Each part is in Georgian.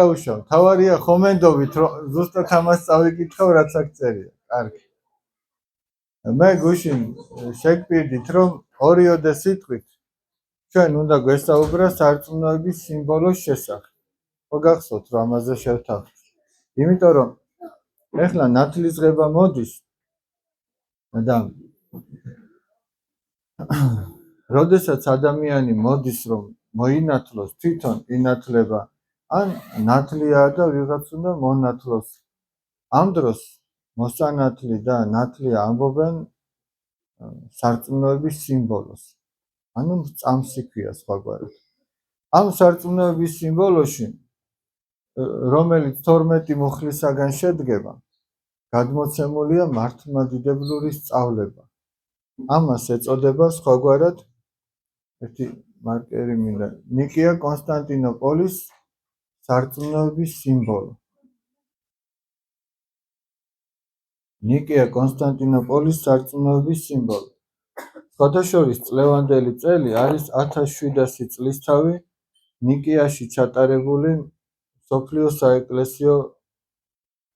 დაუშავ. თავარია ხომენდობით, რომ ზუსტად ამას წავიკითხავ, რაც აქ წერია. კარგი. მე გუშინ შეგპირდით, რომ ორიოდე სიტყვით ჩვენ უნდა გვესაუბრა სარწმუნოების სიმბოლოს შესახებ. მოგახსოვთ, რომ ამაზე შევთავაზეთ. იმიტომ რომ ეხლა ნათლისღება მოდის და როდესაც ადამიანი მოდის რომ მოინათლოს თვითონ ინათლება ან ნათლია და ვიღაც უნდა მონათლოს. ამ დროს მოსანათლი და ნათლია ამბობენ სარწმუნოების სიმბოლოს. ანუ წამსი ქვია სხვაგვარად. ამ სარწმუნოების სიმბოლოში რომელიც 12 მუხლისაგან შედგება, გადმოცემულია მართლმადიდებლური სწავლება. ამას ეწოდება სხვაგვარად ერთი მარკერი მინდა ნიკია კონსტანტინოპოლის სარწმუნოების სიმბოლო. ნიკია კონსტანტინოპოლის სარწმუნოების სიმბოლო. სხვადასხვა წლევანდელი წელი არის 1700 წლისთავი ნიკიაში ჩატარებული მსოფლიო საეკლესიო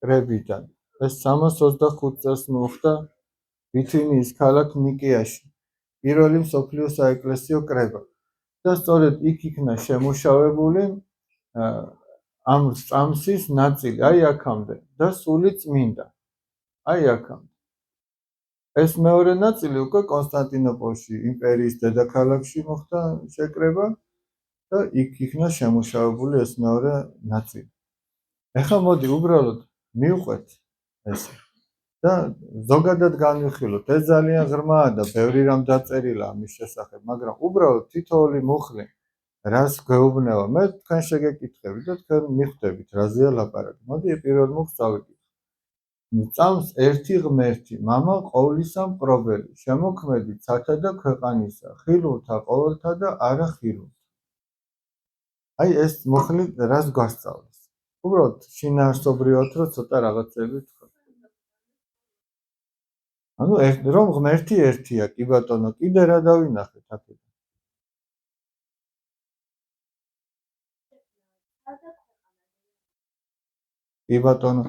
კრებიდან. ეს 325 წელს მოხდა ბითინიის ქალაქ ნიკიაში პირველი მსოფლიო საეკლესიო კრება და სწორედ იქ იქნა შემუშავებული ამ წამსის ნაწილი, აი აქამდე და სული წმინდა. აი აქამდე. ეს მეორე ნაწილი უკვე კონსტანტინოპოლში, იმპერიის დედაქალაქში მოხდა შეკრება და იქ იქნა შემუშავებული ეს მეორე ნაწილი. ეხლა მოდი უბრალოდ მივყვეთ ესე და ზოგადად განვიხილოთ. ეს ძალიან ღრმაა და ბევრი რამ დაწერილა ამის შესახებ, მაგრამ უბრალოდ თითოეული მუხლი რას გვეუბნება, მე თქვენ შეგეკითხებით და თქვენ მიხვდებით რაზეა ლაპარაკი. მოდი პირველ მუხლს წავიკითხოთ. წამს ერთი ღმერთი, მამა ყოვლისა მპყრობელი, შემოქმედი ცათა და ქვეყანისა, ხილულთა ყოველთა და არა ხილულთა. აი ეს მუხლი რას გვასწავლის? უბრალოდ შინაარსობრივად რომ ცოტა რაღაცები ვთქვა. ანუ რომ ღმერთი ერთია, კი ბატონო, კიდე რა დავინახეთ აქედან? კი ბატონო,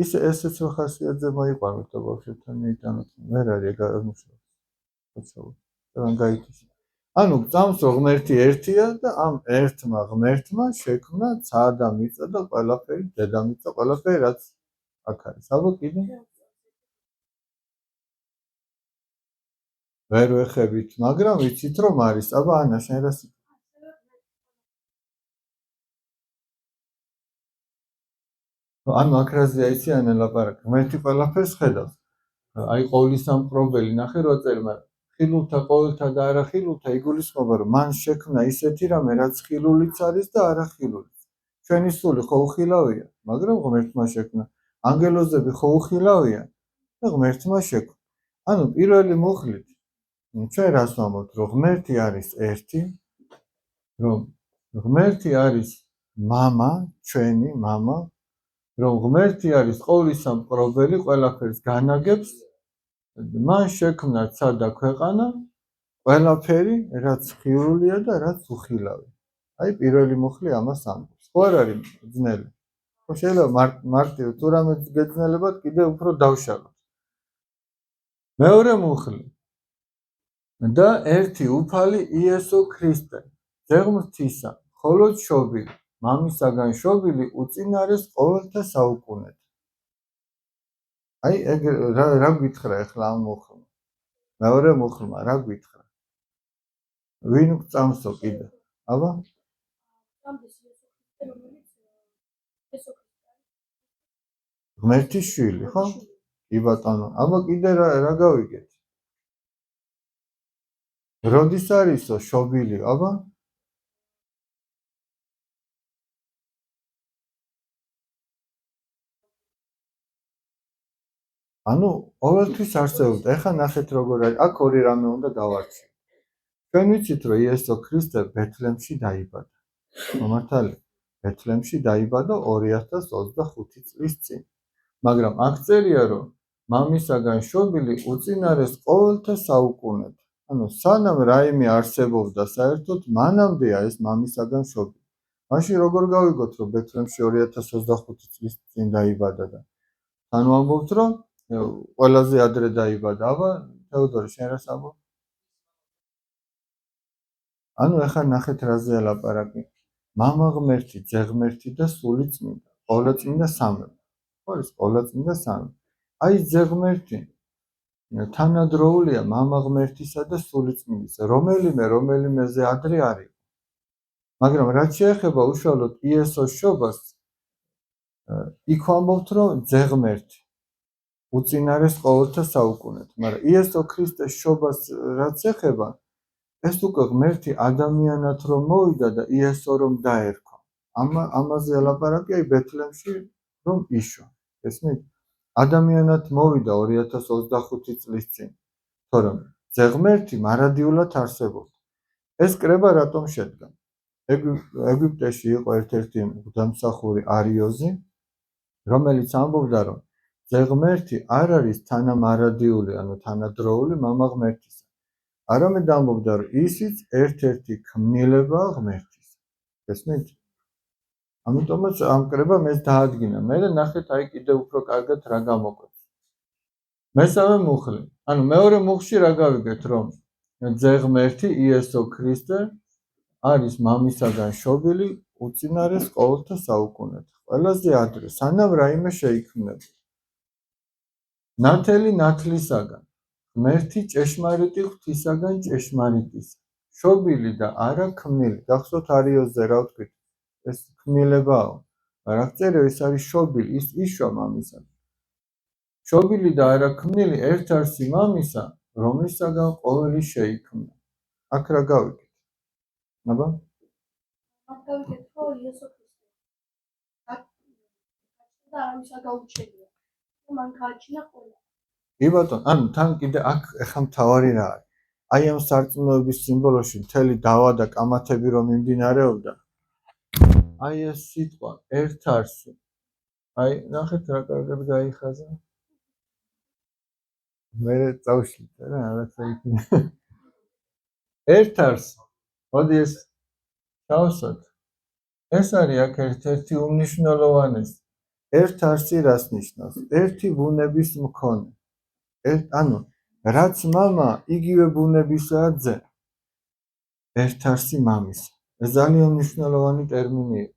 ესეც რო ხასიათზე მოიყვანოთ და ბავშვებთან მიიტანოთ, ვერ არის გამოსავალ. თან გაითვის. ანუ წამს რომ ღმერთი ერთია და ამ ერთმა ღმერთმა შექმნა ცა და მიწა და ყველაფერი, დედამიწა, ყველაფერი რაც აქ არის. აბა კიდე ვერ ვეხებით, მაგრამ ვიცით რომ არის. აბა ანა, შენ რას ანუ აქ რაზეა იცი ანა ლაპარაკი? ღმერთი ყველაფერს ხედავს. აი ყოვლისა მპყრობელი ნახე რო წერმა ხილულთა ყოველთა და არა ხილულთა იგულისხმება რომ მან შექმნა ისეთი რამე რაც ხილულიც არის და არა ხილულიც. ჩვენი სული ხო უხილავია, მაგრამ ღმერთმა შექმნა. ანგელოზები ხო უხილავია და ღმერთმა შექმნა. ანუ პირველი მუხლით ჩვენ რას ვამბობთ, რომ ღმერთი არის ერთი, რომ ღმერთი არის მამა, ჩვენი მამა, რომ ღმერთი არის ყოვლისა მპყრობელი, ყველაფერს განაგებს, მან შექმნა ცა და ქვეყანა, ყველაფერი, რაც ხილულია და რაც უხილავია. აი პირველი მუხლი ამას ამბობს. ხო არ არის ძნელი? ხო შეიძლება მარტივ თუ რამე გეძნელებათ კიდე უფრო დავშალოთ. მეორე მუხლი და ერთი უფალი იესო ქრისტე, ძეღმრთისა, მხოლოდ შობილი, მამისაგან შობილი უწინარეს ყოველთა საუკუნედ. აი ეგ რა გითხრა ახლა ამ მუხლმა? მეორე მუხლმა რა გითხრა? ვინ გწამსო კიდე? აბა? ღმერთის შვილი, ხო? კი ბატონო. აბა კიდე რა გავიგეთ? როდის არისო შობილი? აბა? ანუ ყოველთვის არსებობდა. ეხლა ნახეთ როგორ არის. აქ ორი რამე უნდა გავარჩიოთ. ჩვენ ვიცით რომ იესო ქრისტე ბეთლემში დაიბადა. მომართალი ბეთლემში დაიბადა 2025 წლის წინ. მაგრამ აქ წერია რომ მამისაგან შობილი უწინარეს ყოველთა საუკუნედ. ანუ სანამ რაიმე არსებობდა საერთოდ მანამდეა ეს მამისაგან შობილი. მაშინ როგორ გავიგოთ, რომ ბეთლემში 2025 წლის წინ დაიბადა და თან ვამბობთ, რომ ყველაზე ადრე დაიბადა. აბა, თეოდორე, შენ რას ამბობ? ანუ ახლა ნახეთ რაზეა ლაპარაკი. მამა ღმერთი, ძე ღმერთი და სული წმინდა. ყოვლადწმინდა სამება. ხო ის ყოვლადწმინდა სამება. აი ძე ღმერთი თანადროულია მამა ღმერთისა და სული წმინდისა. რომელიმეზე ადრე არის. მაგრამ რაც შეეხება უშუალოდ იესოს შობას, იქ ვამბობთ, რომ ძე ღმერთი უწინარეს ყოველთა საუკუნეთ. მაგრამ იესო ქრისტეს შობას რაც ეხება, ეს უკვე ღმერთი ადამიანად რომ მოვიდა და იესო რომ დაერქვა. ამაზე ლაპარაკი აი ბეთლემში რომ იშვა. ესმით? ადამიანად მოვიდა 2025 წლის წინ. თორემ ძე ღმერთი მარადიულად არსებობდა. ეს კრება რატომ შედგა? ეგვიპტეში იყო ერთ-ერთი მღვდელმსახური არიოზი, რომელიც ამბობდა, რომ ძე ღმერთი არ არის თანამარადიული, ანუ თანადროული მამა ღმერთისა. არამედ ამბობდა, რომ ისიც ერთ-ერთი ქმნილებაა ღმერთის. ესმით? ამიტომაც ამ კრებამ ეს დაადგინა. მე ნახეთ აი კიდევ უფრო კარგად რა გამოკვეთს. მესამე მუხლი. ანუ მეორე მუხლში რა გავიგეთ, რომ ძე ღმერთი იესო ქრისტე არის მამისაგან შობილი უწინარეს ყოველთა საუკუნეთ. ყველაზე ადრე, სანამ რაიმე შეიქმნება. ნათელი ნათლისაგან, ღმერთი ჭეშმარიტი ღვთისაგან ჭეშმარიტის. შობილი და არა ქმნილი. გახსოვთ არიოზზე რა ვთქვით? ეს ქმნილებაო. რა წერია, ეს არის შობილი, ის იშვა მამისაგან. შობილი და არა ქმნილი ერთ არსი მამისა, რომლისაგან ყოველი შეიქმნა. აქ რა გავიგეთ? აბა? აქ გავიგეთ, რომ იესო ქრისტე და ამისა გაუჩენია. მან გააჩინა ყველა. კი ბატონო, ანუ თან კიდე აქ ახლა მთავარი რა არის? აი ამ სარწმუნოების სიმბოლოში მთელი დავა და კამათები რომ მიმდინარეობდა. აი ეს სიტყვა ერთ არსი. აი ნახეთ რა კარგად გაიხაზა. მე წავშლით რა, რაღაცა იქნება. ერთ არსი. მოდი ეს ჩავსვათ. ეს არის აქ ერთ-ერთი უმნიშვნელოვანესი. ერთ არსი რას ნიშნავს? ერთი ბუნების მქონე. ანუ რაც მამა, იგივე ბუნებისაა ძე. ერთ არსი მამისა. ეს ძალიან მნიშვნელოვანი ტერმინია.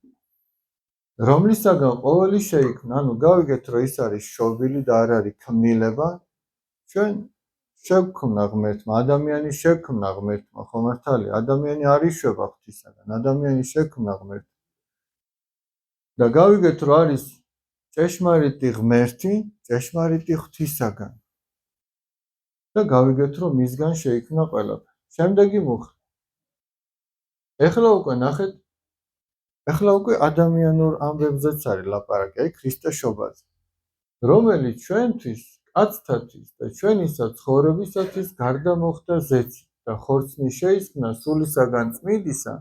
რომლისაგან ყოველი შეიქმნა, ანუ გავიგეთ, რომ ის არის შობილი და არ არის ქმნილება. ჩვენ შევქმნა ღმერთმა, ადამიანი შექმნა ღმერთმა, ხო მართალია? ადამიანი არ იშვება ღვთისაგან, ადამიანი შექმნა ღმერთმა. და გავიგეთ, რომ არის ჭეშმარიტი ღმერთი, ჭეშმარიტი ღვთისაგან. და გავიგეთ, რომ მისგან შეიქმნა ყველაფერი. შემდეგი მუხლი. ეხლა უკვე ნახეთ, ეხლა უკვე ადამიანურ ამბებზეც არის ლაპარაკი, აი ქრისტეს შობაზე, რომელიც ჩვენთვის, კაცთათვის და ჩვენისა ცხოვრებისათვის გარდა მოხდა ზეცით და ხორცნი შეისხნა სულისაგან წმინდისა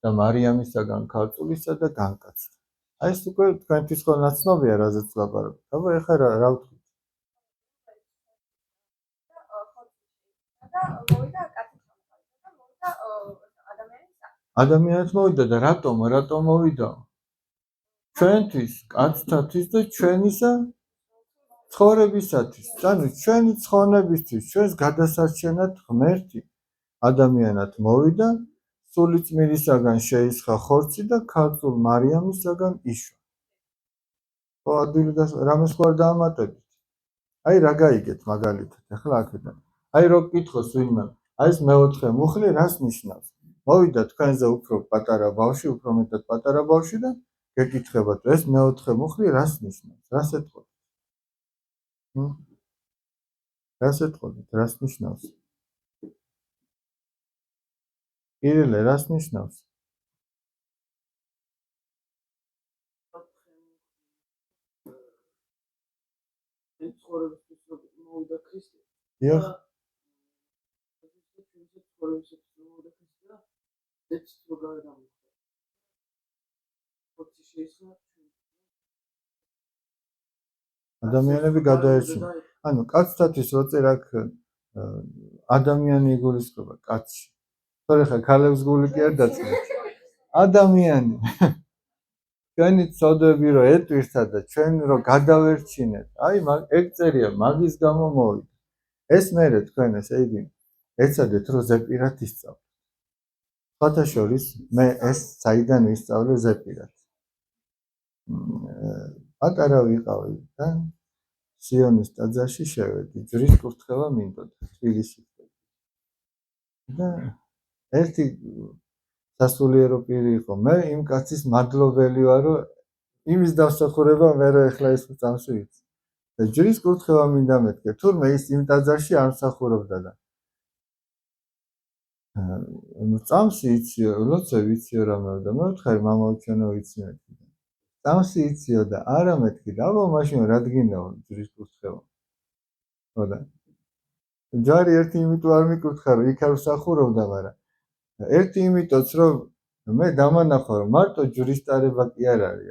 და მარიამისაგან ქალწულისა და განკაცდა. აი ეს უკვე თქვენთვის ხო ნაცნობია, რაზეც ლაპარაკობთ. აბა ეხლა რა ვთქვით? ადამიანად მოვიდა და რატომ მოვიდა? ჩვენთვის, კაცთათვის და ჩვენისა ცხოვრებისათვის. ანუ ჩვენი ცხოვრებისთვის, ჩვენს გადასარჩენად ღმერთი ადამიანად მოვიდა, სული წმინდისაგან შეისხა ხორცი და ქალწულ მარიამისაგან იშვა. ხო, ადვილი და რამეს ხوار დაამატებით. აი რა გაიგეთ მაგალითად, ახლა აქედან. აი რო გკითხოს ვინმე, აი ეს მეოთხე მუხლი რას ნიშნავს? მოვიდა თქვენზე უფრო პატარა ბავშვი, უფრო მეტად პატარა ბავშვი და გეკითხებათ, ეს მეოთხე მუხლი რას ნიშნავს? რას ეთქოთ? რას ეთქოთ? რას ნიშნავს? ირილე, რას ნიშნავს? მოვიდა ქრისტე. დიახ. ადამიანები გადაერჩინა. ანუ კაცთათვის როწერ აქ ადამიანი იგულისხმება კაცში. თორე ხა ქალებს გული კი არ დაწყება. ადამიანი ჩვენი ცოდვები რომ ეტვირთა და ჩვენ რომ გადავერჩინეთ აი ეგ წერია მაგის გამო მოვიდა ეს მერე თქვენ ესე იგი ეცადეთ რომ ზეპირად ისწავლოთ სხვათა შორის მე ეს საიდან ვისწავლე ზეპირად პატარა ვიყავი და სიონის ტაძარში შევედი ჯვრის კურთხევა მინდოდა თბილისში და ერთი სასულიერო პირი იყო მე იმ კაცის მადლობელი ვარ რომ იმის დამსახურება მე რა ეხლა ეს წამსი ვიცი და ჯვრის კურთხევა მინდა მეთქე თურმე ის იმ ტაძარში არ მსახურობდა და წამსი იციო ლოცვე ვიციო რამე და მე ვთხარი მამაოჩვენო ვიცი მეთქი წამსი იციო და არა მეთქი და აბა მაშინ რადგინაო ჯვრის კურთხევა ხოდა ჯარი ერთი იმიტომ არ მიკურთხა რომ იქ არ ვსახურობდა მაგრამ ერთი იმიტოც რომ მე დამანახა რომ მარტო ჯვრის ტარება კი არ არის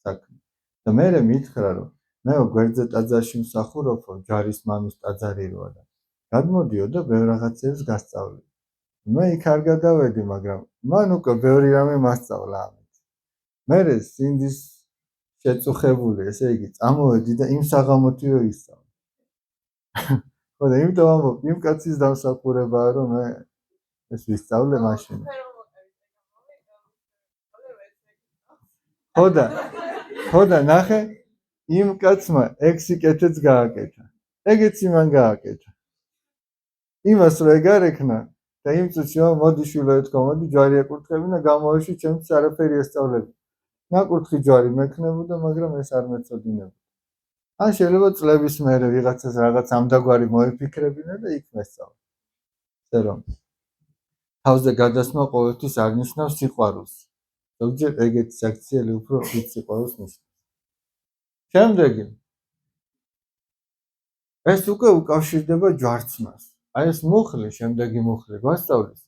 საქმე და მე მითხრა რომ მე გვერდზე ტაძარში მსახურობ ჯარის მამის ტაძარი როა და გადმოდიო და ბევრ რაღაცებს გასწავლე მე იქ არ გადავედი მაგრამ მან უკვე ბევრი რამე მასწავლა ამით მე სინდის შეწუხებული ესე იგი წამოვედი და იმ საღამოთვე ვისწავლე ხოდა იმიტომ ამბობ იმ კაცის დამსახურებაა რომ მე ეს ვისწავლე მაშინ ხოდა ნახე იმ კაცმა ეგ სიკეთეც გააკეთა ეგეც იმან გააკეთა იმას რო ეგ არ ექნა და იმ წუთში მოდი შვილო ეთქვა მოდი ჯვარი ეკურთხებინა გამოვეში ჩემს არაფერი ესწავლები ნაკურთხი ჯვარი მექნებოდა მაგრამ ეს არ მეწოდინებოდა ან შეიძლება წლების მერე ვიღაცას რაღაც ამდაგვარი მოიფიქრებინა და იქ მესწავლა ესე რომ თავზე გადასმა ყოველთვის არ ნიშნავს სიყვარულს ზოგჯერ ეგეთი საქციელი უფრო დიდ სიყვარულს ნიშნავს შემდეგი ეს უკვე უკავშირდება ჯვარცმას აი ეს მუხლი შემდეგი მუხლი გვასწავლის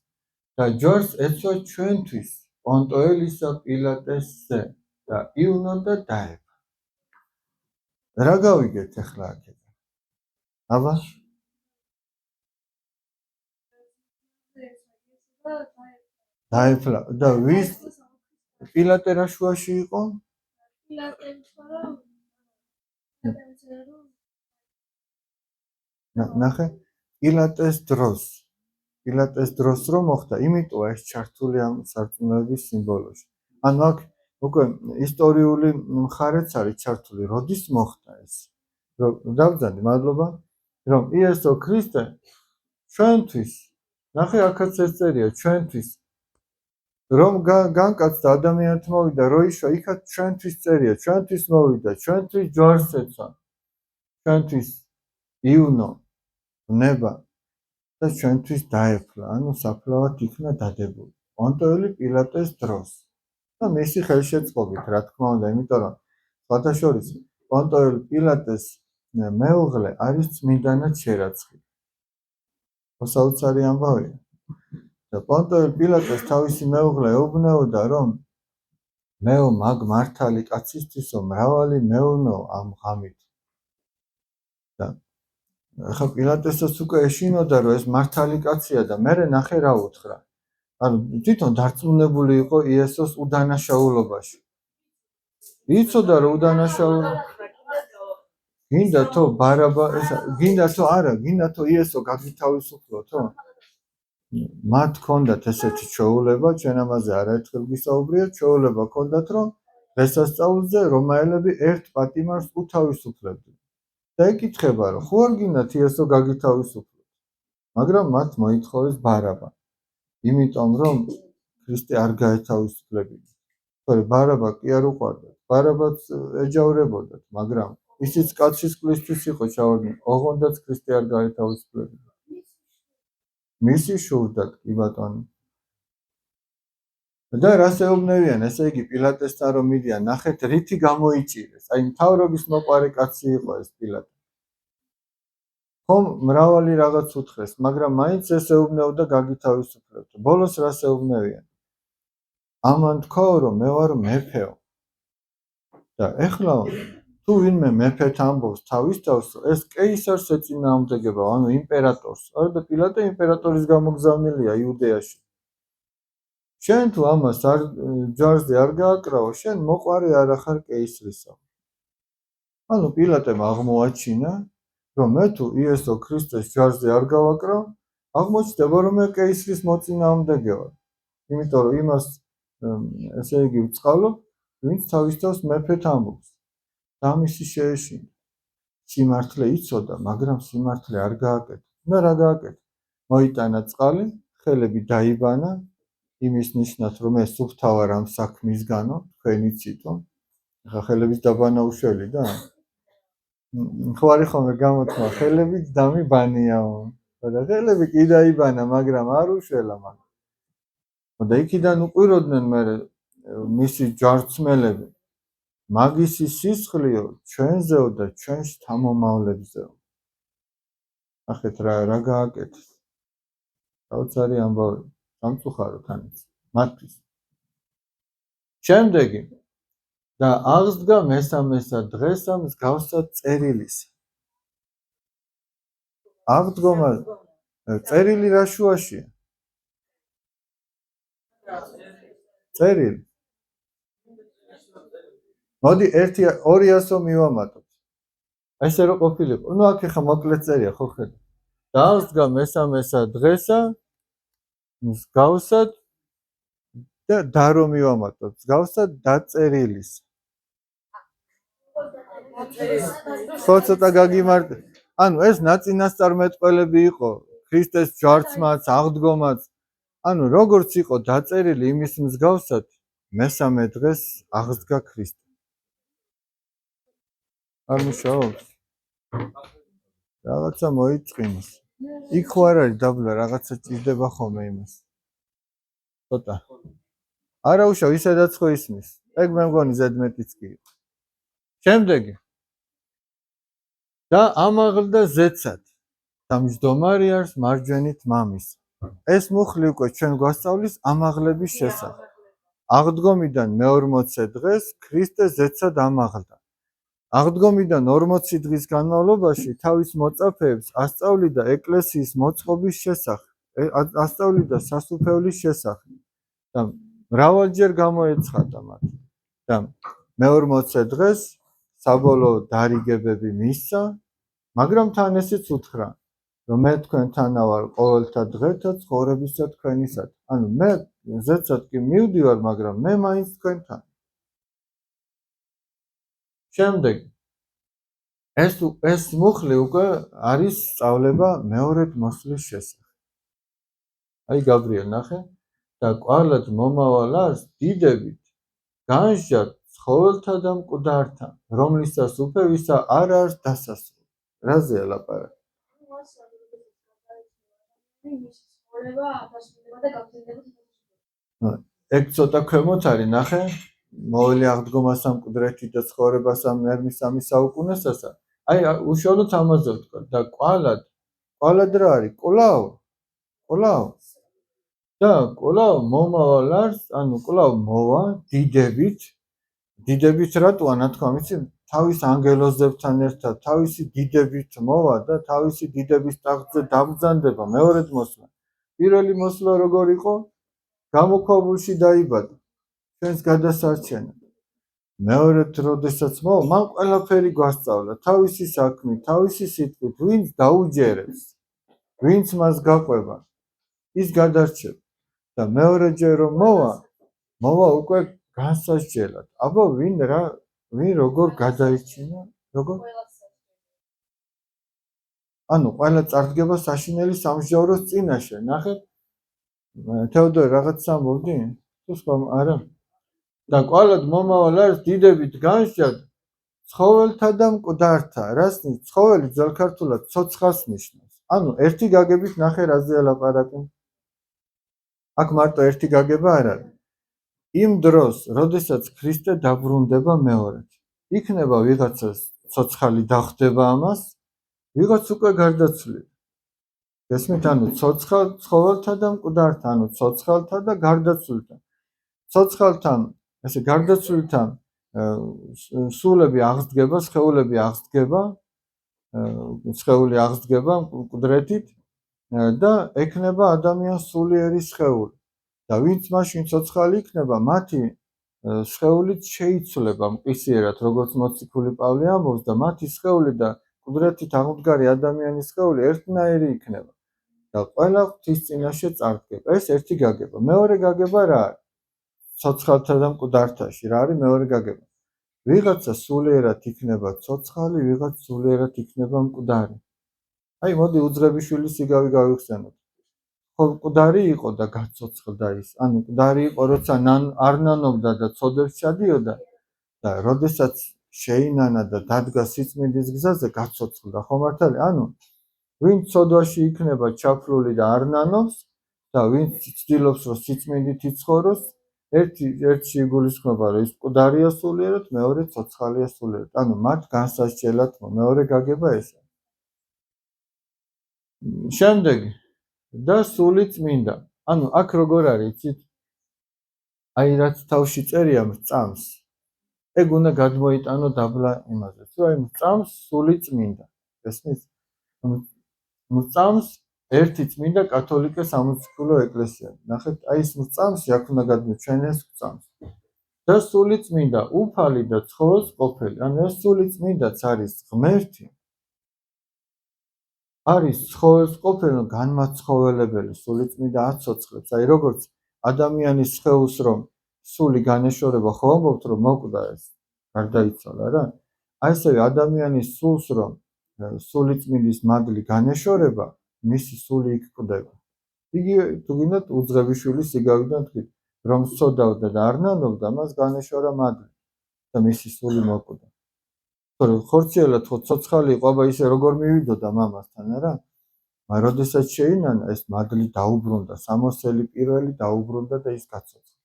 და ჯვარს ეცვა ჩვენთვის პონტოელისა პილატესზე და იუნო და დაევა რა გავიგეთ ახლა აქედან აბა დაეფლა და ვის პილატე რა შუაში იყო ნახე პილატეს დროს რომ მოხდა იმიტომ ეს ჩართული ამ სარწმუნოების სიმბოლოში ანუ აქ უკვე ისტორიული მხარეც არის ჩართული როდის მოხდა ეს რომ დავძანდი მადლობა რომ იესო ქრისტე ჩვენთვის ნახე აქაც ეს წერია ჩვენთვის რომ განკაცდა ადამიანთ მოვიდა რო იშვა იქაც ჩვენთვის წერია ჩვენთვის მოვიდა ჩვენთვის ჯვარს ეცვა ჩვენთვის იუნო ნება და ჩვენთვის დაეფლა ანუ საფლავად იქნა დადებული პონტოელი პილატეს დროს და მისი ხელშეწყობით რა თქმა უნდა იმიტომ რომ სხვათა შორის პონტოელი პილატეს მეუღლე არის წმინდანად შერაცხილი საოცარი ამბავია და პონტოელი პილატეს თავისი მეუღლე ეუბნეოდა რომ მეო მაგ მართალი კაცისთვისო მრავალი მეუნო ამ ღამით და ახლა პილატესაც უკვე ეშინოდა რომ ეს მართალი კაცია და მე ნახე რა უთხრა ანუ თვითონ დარწმუნებული იყო იესოს უდანაშაულობაში იცოდა რომ უდანაშაულო გინდა თო ბარაბა გინდა თო არა გინდა თო იესო გაგითავისუფლო თო მათ ჰქონდათ ესეთი ჩვეულება ჩვენ ამაზე არაერთხელ ვისაუბრეთ ჩვეულება ჰქონდათ რომ დღესასწაულზე რომაელები ერთ პატიმარს უთავისუფლებდნენ და ეკითხება რომ ხო არ გინდათ იესო გაგითავისუფლოთ მაგრამ მათ მოითხოვეს ბარაბა იმიტომ რომ ქრისტე არ გაეთავისუფლებინა თორე ბარაბა კი არ უყვარდათ ბარაბაც ეჯავრებოდათ მაგრამ ისიც კაცის კლისთვის იყო ჩავარდნილი ოღონდაც ქრისტე არ გაეთავისუფლებინა მისი შურდათ კი ბატონო და რას ეუბნებიან ესე იგი პილატესთან რომ მიდიან ნახეთ რითი გამოიჭირეს აი მთავრობის მოყარე კაცი იყო ეს პილატე ხომ მრავალი რაღაც უთხრეს მაგრამ მაინც ეს ეუბნებოდა გაგითავისუფლებთ ბოლოს რას ეუბნებიან ამან თქვაო რომ მე ვარ მეფეო და ეხლა თუ ვინმე მეფეთ ამბობს თავის თავს ეს კეისარს ეწინააღმდეგება ანუ იმპერატორს არა და პილატე იმპერატორის გამოგზავნილია იუდეაში შენ თუ ამას არ ჯარზე არ გააკრავო, შენ მოყვარე არ ახარ კეისრისა. ანუ პილატემ აღმოაჩინა, რომ მე თუ იესო ქრისტეს ჯარზე არ გავაკრავ, აღმოჩნდება რომ მე კეისრის მოწინააღმდეგე ვარ. იმიტომ რომ იმას ესე იგი ვწყალობ, ვინც თავის თავს მეფეთ ამბობს. და ამისი შეეშინა. სიმართლე იცოდა, მაგრამ სიმართლე არ გააკეთა. და რა გააკეთა? მოიტანა წყალი, ხელები დაიბანა, იმის ნიშნად რომ ეს სუფთა ვარ ამ საქმისგანო, თქვენი ციტო. ახლა ხელების დაბანა უშველი და ხო არის ხოლმე გამოთქვა, ხელებით დამიბანიაო. და ხელები კი დაიბანა, მაგრამ არ უშველა მაგ. და იქიდან უყვიროდნენ მე მისი ჯარცმელები. მაგისი სისხლიო ჩვენზეო და ჩვენ შთამომავლებზეო. ახეთ რა გააკეთეს. საოცარი ამბავი, სამწუხაროდ ამის. მათთვის. შემდეგი და აღსდგა მესამესა დღესა მსგავსად წერილის. აღდგომა წერილი რა შუაშია? წერილი. მოდი 200 მივამატოთ. ესე რომ ყოფილიყო. ნუ აქ ხა მოკლედ წერია, ხო ხედავ. და აღსდგა მესამესა დღესა მსგავსად და რომ მივამატოთ, მსგავსად დაწერილის. ხო ცოტა გაგიმარტ. ანუ ეს ნაწინასწარმეტყველები იყო ქრისტეს ჯვარცმაც, აღდგომაც. ანუ როგორც იყო დაწერილი იმის მსგავსად, მესამე დღეს აღსდგა ქრისტე. არ მუშაობს? რაღაცა მოიწყინოს. იქ ხო არ არის დაბლა, რაღაცა ჭირდება ხოლმე იმას. ცოტა. არა უშავ, ისედაც ხო ისმის. ეგ მე მგონი ზედმეტიც კი იყო. შემდეგი. და ამაღლდა ზეცად. დამჯდომარი არის მარჯვენით მამის. ეს მუხლი უკვე ჩვენ გვასწავლის ამაღლების შესახებ. აღდგომიდან მე-40 დღეს ქრისტე ზეცად ამაღლდა. აღდგომიდან 40 დღის განმავლობაში თავის მოწაფეებს ასწავლიდა ეკლესიის მოწყობის შესახებ, ასწავლიდა სასუფეველის შესახებ და მრავალჯერ გამოეცხადა მათ. და მე-40 დღეს საბოლოო დარიგებები მისცა, მაგრამ თან ესეც უთხრა, რომ მე თქვენთანა ვარ ყოველთა დღეთა ცხოვრებისა თქვენისად. ანუ მე ზეცად კი მივდივარ, მაგრამ მე მაინც თქვენთან. შემდეგ ეს მუხლი უკვე არის სწავლება მეორედ მოსვლის შესახებ. აი გაბრიელ ნახე და კვალად მომავალ არს დიდებით განსჯათ ცხოველთა და მკვდართა, რომლისას უფევისა არ არის დასასრული. რაზეა ლაპარაკი? ეგ ცოტა ქვემოთ არის, ნახე, მოვლი აღდგომა სამკვდრეთი და ცხოვრება სამი საუკუნესასა. აი უშუალოდ ამაზე ვთქვა და კვალად რა არის? კვლავ და კვლავ მომავალ არს, ანუ კვლავ მოვა დიდებით რატოა ნათქვა, იცი? თავის ანგელოზებთან ერთად თავისი დიდებით მოვა და თავისი დიდების ტახტზე დაბრძანდება მეორედ მოსვლა. პირველი მოსვლა როგორ იყო? გამოქვაბულში დაიბადა. ჩვენს გადასარჩენად. მეორედ როდესაც მოვა, მან ყველაფერი გვასწავლა, თავისი საქმით, თავისი სიტყვით, ვინც დაუჯერებს, ვინც მას გაყვება, ის გადარჩება. და მეორეჯერ რომ მოვა უკვე განსასჯელად. აბა ვინ როგორ გადაიჩინა? როგორ? ანუ ყველა წარდგება საშინელი სამსჯავროს წინაშე. ნახეთ? თეოდორე რაღაც ამბობდი? თუ სხვა არა. და კვალად მომავალ არის დიდებით განსჯათ ცხოველთა და მკვდართა. რას ნიშნავს? ცხოველი ძველ ქართულად ცოცხალს ნიშნავს. ანუ ერთი გაგებით ნახე რაზეა ლაპარაკი. აქ მარტო ერთი გაგება არ არის. იმ დროს, როდესაც ქრისტე დაბრუნდება მეორედ, იქნება ვიღაცას ცოცხალი დახდება ამას, ვიღაც უკვე გარდაცვლილი. გესმით, ანუ ცხოველთა და მკვდართა, ანუ ცოცხალთა და გარდაცვლილთა. ცოცხალთან, ესე გარდაცვლილთან სულები აღსდგება, სხეულები აღსდგება, სხეული აღსდგება მკვდრეთით და ექნება ადამიანს სულიერი სხეული. და ვინც მაშინ ცოცხალი იქნება, მათი სხეულით შეიცვლება მყისიერად, როგორც მოციქული პავლე ამბობს და მათი სხეული და მკვდრეთით ამოდგარი ადამიანის სხეული ერთნაირი იქნება და ყველა ღვთის წინაშე წარდგება. ეს ერთი გაგება. მეორე გაგება რა არის? ცოცხალთა და მკვდართაში რა არის მეორე გაგება? ვიღაცა სულიერად იქნება ცოცხალი, ვიღაც სულიერად იქნება მკვდარი. აი, მოდი უძღებიშვილის იგავი გავიხსენოთ. ხო, მკვდარი იყო და გაცოცხლდა ის. ანუ მკვდარი იყო, როცა არ ნანობდა და ცოდებს ჩადიოდა და როდესაც შეინანა და დადგა სიწმინდის გზაზე, გაცოცხლდა. ხო მართალია? ანუ ვინც ცოდვაში იქნება ჩაფლული და არ ნანობს და ვინც ცდილობს, რომ სიწმინდით იცხოვროს, ერთში იგულისხმება, რომ ის მკვდარია სულიერად, მეორე ცოცხალია სულიერად. ანუ მათ განსასჯელად მეორე გაგება ესაა. შემდეგი და სული წმინდა. ანუ აქ როგორ არის, იცით? აი რაც თავში წერია მწამს. ეგ უნდა გადმოიტანო დაბლა იმაზე. თუ აი მწამს სული წმინდა. ესმის? მწამს ერთი წმინდა კათოლიკე სამოციქულო ეკლესია. ნახეთ, აი ეს მწამსი აქ უნდა გადმო ჩვენ ეს მწამს. და სული წმინდა, უფალი და ცხოველს ყოფილი. ანუ ეს სული წმინდაც არის ღმერთი. არის ცხოველს ყოფილი, განმაცხოველებელი, სული წმინდა აცოცხლებს. აი როგორც ადამიანის სხეულს რომ სული განეშორება, ხო ამბობთ რომ მოკვდა ეს, გარდაიცვალა რა. აი ესე ადამიანის სულს რომ სული წმინდის მადლი განეშორება, მისი სული იქ კვდება. იგივე თუ გინდათ უძღებიშვილის იგავიდან თქვით, რომ სწოდავდა და არ ნანობდა, მას განეშორა მადლი და მისი სული მოკვდა. თორე ხორციელად ხო ცოცხალი იყო, აბა ისე როგორ მივიდოდა მამასთან არა? მაგრამ როდესაც შეინანა, ეს მადლი დაუბრუნდა, სამოსელი პირველი დაუბრუნდა და ის გაცოცხლა.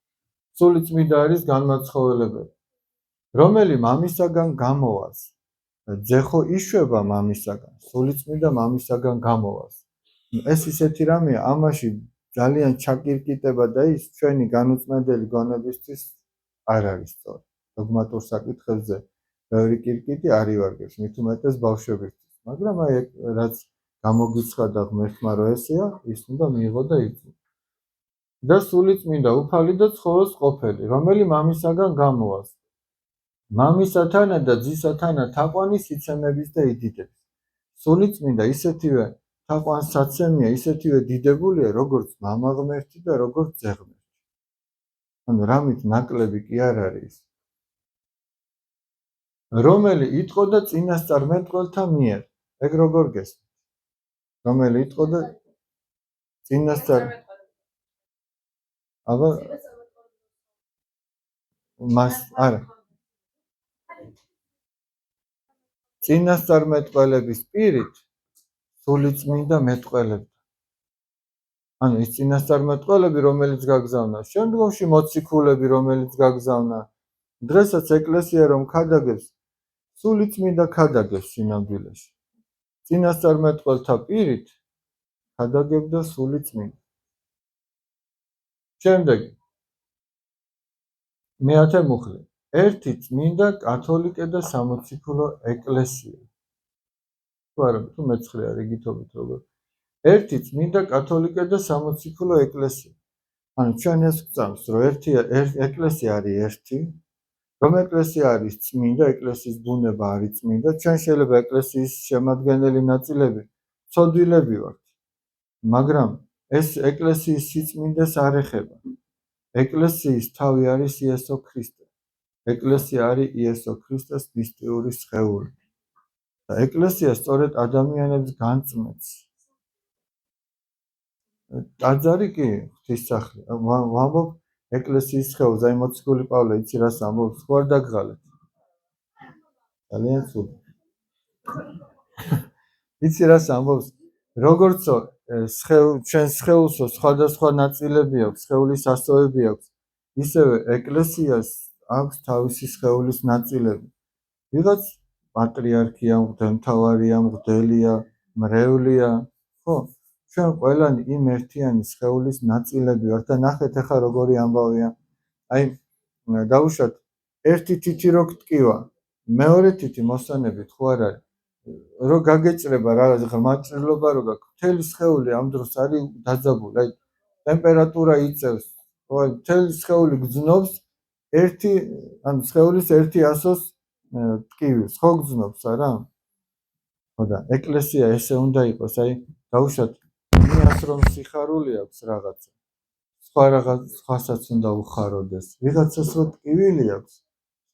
სული წმინდა არის განმაცხოველებელი, რომელი მამისაგან გამოვარს. ძეხო იშვება მამისაგან, სული წმინდა მამისაგან გამოვარს. ეს ისეთი რამეა, ამაში ძალიან ჩაკირკიტება და ის ჩვენი განუწმენდელი გონებისთვის არ არის სწორი. დოგმატურ საკითხებზე ბევრი კირკიტი არ ივარგებს, მით უმეტეს ბავშვებისთვის. მაგრამ აი რაც გამოგიცხადა ღმერთმა რომ ესეა, ის უნდა მიიღო და იწვო. და სული წმინდა, უფალი და ცხოველს ყოფილი, რომელი მამისაგან გამოვარს. მამისათანა და ძისათანა თაყვანი სიცემების და იდიდების. სული წმინდა ისეთივე თაყვანსაცემია, ისეთივე დიდებულია, როგორც მამა ღმერთი და როგორც ძე ღმერთი. ანუ რამით ნაკლები კი არ არის. რომელი იტყო და წინასწარმეტყველთა მიერ. ეგ როგორ გესმით? რომელი იტყო და წინასწარ აბა მას არა წინასწარმეტყველების პირით სული წმინდა მეტყველებდა. ანუ ის წინასწარმეტყველები, რომელიც გაგზავნა, შემდგომში მოციქულები, რომელიც გაგზავნა, დღესაც ეკლესია რომ ქადაგებს, სული წმინდა ქადაგებს სინამდვილეში. წინასწარმეტყველთა პირით ქადაგებდა სული წმინდა. შემდეგი მეათე მუხლი. ერთი წმინდა კათოლიკე და სამოციქულო ეკლესია. თუ მეცხრე არის გითობით როგორ. ერთი წმინდა კათოლიკე და სამოციქულო ეკლესია. ანუ ჩვენ ეს გვწამს, რომ ეკლესია არის ერთი, რომ ეკლესია არის წმინდა, ეკლესიის ბუნება არის წმინდა, ჩვენ შეიძლება ეკლესიის შემადგენელი ნაწილები ცოდვილები ვართ. მაგრამ ეს ეკლესიის სიწმინდეს არ ეხება. ეკლესიის თავი არის იესო ქრისტე. ეკლესია არის იესო ქრისტეს მისტიური სხეული. და ეკლესია სწორედ ადამიანებს განწმენს. ტაძარი კი ღვთისმსახურია. ვამბობ ეკლესიის სხეულს, აი მოციქული პავლე იცი რას ამბობს, ხო არ დაგღალეთ. ძალიან ცუდი. იცი რას ამბობს, როგორცო ჩვენ სხეულსო სხვადასხვა ნაწილები აქვს, სხეულის ასოები აქვს, ისევე ეკლესიას აქვს თავისი სხეულის ნაწილები. ვიღაც პატრიარქია, მღვდელმთავარია, მღვდელია, მრევლია, ხო? ჩვენ ყველანი იმ ერთიანი სხეულის ნაწილები ვართ და ნახეთ ახლა როგორი ამბავია. აი დავუშვათ ერთი თითი რო გტკივა, მეორე თითი მოსანებით ხო არ არის? რო გაგეჭრება რაღაც ღრმაჭრილობა რო გაქვს, მთელი სხეული ამ დროს არის დაძაბული, აი ტემპერატურა იწევს, ხო, მთელი სხეული გძნობს ერთი, ანუ სხეულის ერთი ასოს ტკივილს, ხო გძნობს არა? ხო და ეკლესია ესე უნდა იყოს, აი დავუშვათ იმას რომ სიხარული აქვს რაღაცა. სხვასაც უნდა უხაროდეს. ვიღაცას რო ტკივილი აქვს,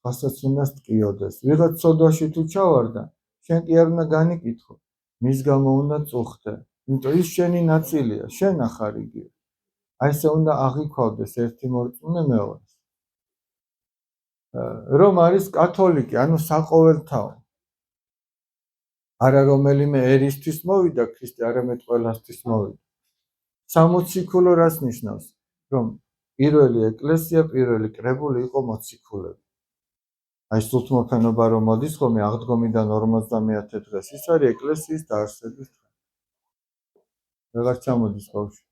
სხვასაც უნდა ტკიოდეს. ვიღაც სოდვაში თუ ჩავარდა, შენ კი არ უნდა განიკითხო. მის გამო უნდა წუხდე. იმიტომ ის შენი ნაწილია, შენ ახარ იგი. აი ესე უნდა აღიქვავდეს ერთი მორწმუნე მეორეს. რომ არის კათოლიკე, ანუ საყოველთაო. არა რომელიმე ერისთვის მოვიდა ქრისტე, არამედ ყველასთვის მოვიდა. 60 რას ნიშნავს? რომ პირველი ეკლესია, პირველი კრებული იყო მოციქულები. აი სულთმოფენობა რომ მოდის ხოლმე აღდგომიდან 50 დღეს, ის არის ეკლესიის დაარსების დღე. ვეღარ ჩამოდის ბავშვი.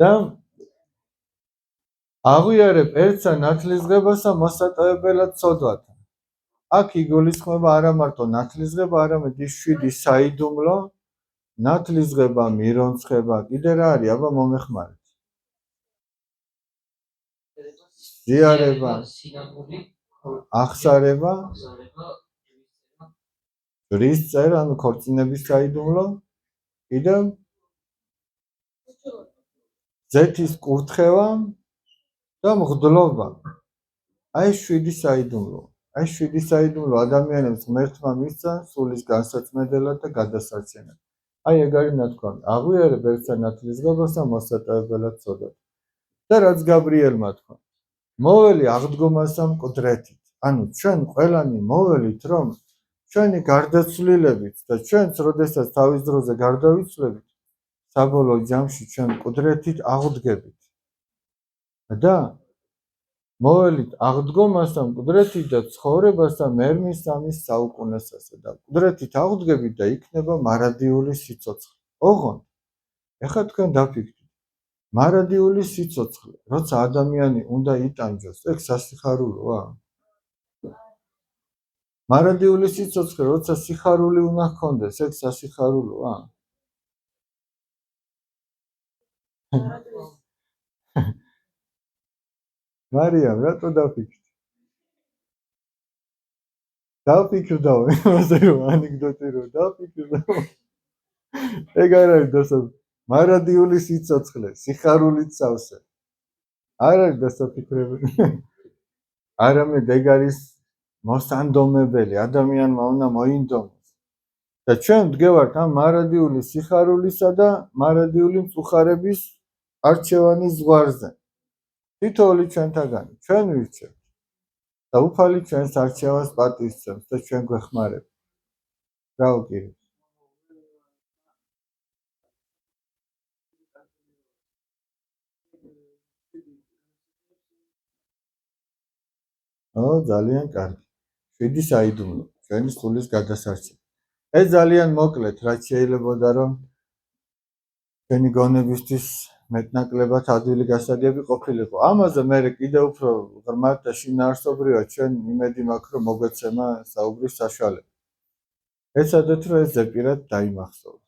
და აღვიარებ ერთსა ნათლისღებასა მოსატევებელად ცოდვათა. აქ იგულისხმება არა მარტო ნათლისღება, არამედ ის 7 საიდუმლო, ნათლისღება, მირონცხება, კიდე რა არის, აბა მომეხმარეთ. ზიარება, აღსარება, ჯვრის წერა, ანუ ქორწინების საიდუმლო, კიდევ ზეთის კურთხევა და მღვდლობა. აი 7 საიდუმლო. აი 7 საიდუმლო ადამიანებს ღმერთმა მისცა სულის განსაცმედელად და გადასარჩენად. აი ეგ არის ნათქვამი. აღვიარებ ერთსა ნათლისღებასა მოსატევებელად ცოდვათ. და რაც გაბრიელმა თქვა. მოველი აღდგომასა მკვდრეთით. ანუ ჩვენ ყველანი მოველით რომ ჩვენი გარდაცვლილებით და ჩვენც როდესაც თავის დროზე გარდავიცვლებით, საბოლოო ჯამში ჩვენ მკვდრეთით აღდგებით. და მოველით აღდგომასა მკვდრეთით და ცხოვრებასა მერმის სამის საუკუნესასა და მკვდრეთით აღდგებით და იქნება მარადიული სიცოცხლე. ოღონდ ეხლა თქვენ დაფიქრდით. მარადიული სიცოცხლე, როცა ადამიანი უნდა იტანჯოს, ეგ სასიხარულოა? მარადიული სიცოცხლე, როცა სიხარული უნდა ჰქონდეს, ეგ სასიხარულოა? მარიამ, რატო დაფიქრდი? დაფიქრდაო, იმაზე რომ ანეკდოტი რომ დაფიქრდაო. ეგ არ არის დასაფიქრებელი. მარადიული სიცოცხლე, სიხარულით სავსე. არ არის დასაფიქრებელი. არამედ ეგ არის მოსანდომებელი, ადამიანმა უნდა მოინდომოს. და ჩვენ ვდგევართ ამ მარადიული სიხარულისა და მარადიული მწუხარების არჩევანის ზღვარზე. თითოეული ჩვენთაგანი, ჩვენ ვირჩევთ. და უფალი ჩვენს არჩევას პატივისცემს და ჩვენ გვეხმარებით. რა უკირებს? ძალიან კარგი. 7 საიდუმლო, ჩვენი სულის გადასარჩენა. ეს ძალიან მოკლედ, რაც შეიძლებოდა რომ ჩვენი გონებისთვის მეტნაკლებად ადვილი გასაგები ყოფილიყო. ამაზე მე კიდევ უფრო ღრმად და შინაარსობრივად ჩვენ იმედი მაქვს, რომ მოგვეცემა საუბრის საშუალება. ეცადეთ, რომ ეს ზეპირად დაიმახსოვროს.